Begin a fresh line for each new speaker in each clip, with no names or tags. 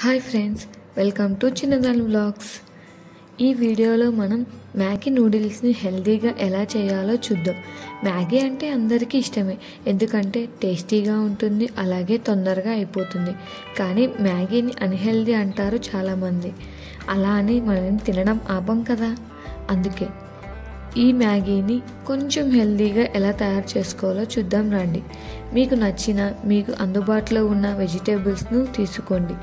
Hi friends, welcome to చిన్నదాని vlogs. ఈ వీడియోలో మనం మ్యాగీ నూడిల్స్ని హెల్తీగా ఎలా చేయాలో చూద్దాం. మ్యాగీ అంటే అందరికీ ఇష్టమే, ఎందుకంటే టేస్టీగా ఉంటుంది, అలాగే తొందరగా అయిపోతుంది. కానీ మ్యాగీని అన్హెల్దీ అంటారు చాలామంది. అలా అని మనం తినడం ఆపం కదా. అందుకే ఈ మ్యాగీని కొంచెం హెల్తీగా ఎలా తయారు చేసుకోవాలో చూద్దాం రండి. మీకు నచ్చిన, మీకు అందుబాటులో ఉన్న వెజిటేబుల్స్ను తీసుకోండి.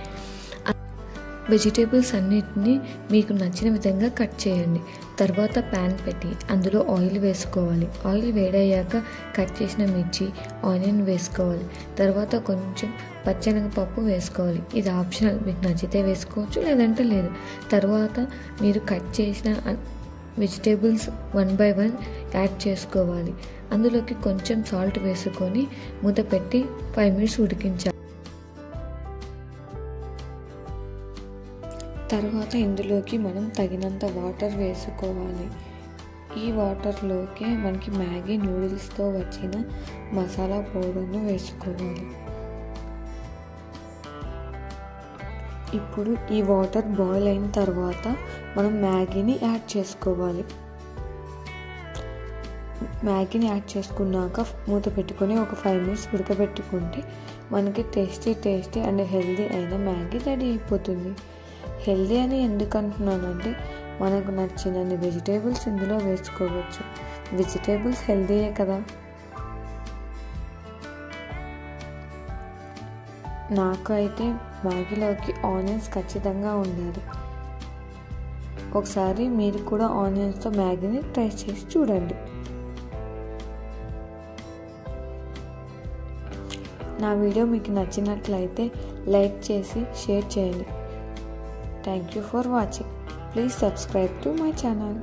వెజిటేబుల్స్ అన్నిటిని మీకు నచ్చిన విధంగా కట్ చేయండి. తర్వాత ప్యాన్ పెట్టి అందులో ఆయిల్ వేసుకోవాలి. ఆయిల్ వేడయ్యాక కట్ చేసిన మిర్చి, ఆనియన్ వేసుకోవాలి. తర్వాత కొంచెం పచ్చెనగపప్పు వేసుకోవాలి. ఇది ఆప్షనల్, మీకు నచ్చితే వేసుకోవచ్చు, లేదంటే లేదు. తర్వాత మీరు కట్ చేసిన వెజిటేబుల్స్ 1 by 1 యాడ్ చేసుకోవాలి. అందులోకి కొంచెం సాల్ట్ వేసుకొని మూత పెట్టి 5 minutes ఉడికించాలి. తర్వాత ఇందులోకి మనం తగినంత వాటర్ వేసుకోవాలి. ఈ వాటర్లోకి మనకి మ్యాగీ నూడిల్స్తో వచ్చిన మసాలా పౌడర్ను వేసుకోవాలి. ఇప్పుడు ఈ వాటర్ బాయిల్ అయిన తర్వాత మనం మ్యాగీని యాడ్ చేసుకోవాలి. మ్యాగీని యాడ్ చేసుకున్నాక మూత పెట్టుకొని ఒక 5 minutes ఉడకబెట్టుకుంటే మనకి టేస్టీ అండ్ హెల్దీ అయిన మ్యాగీ రెడీ అయిపోతుంది. హెల్దీ అని ఎందుకు అంటున్నానంటే మనకు నచ్చినన్ని వెజిటేబుల్స్ ఇందులో వేసుకోవచ్చు. వెజిటేబుల్స్ హెల్దీయే కదా. నాకు అయితే మ్యాగీలోకి ఆనియన్స్ ఖచ్చితంగా ఉండాలి. ఒకసారి మీరు కూడా ఆనియన్స్తో మ్యాగీని ట్రై చేసి చూడండి. నా వీడియో మీకు నచ్చినట్లయితే లైక్ చేసి షేర్ చేయండి. Thank you for watching. Please subscribe to my channel.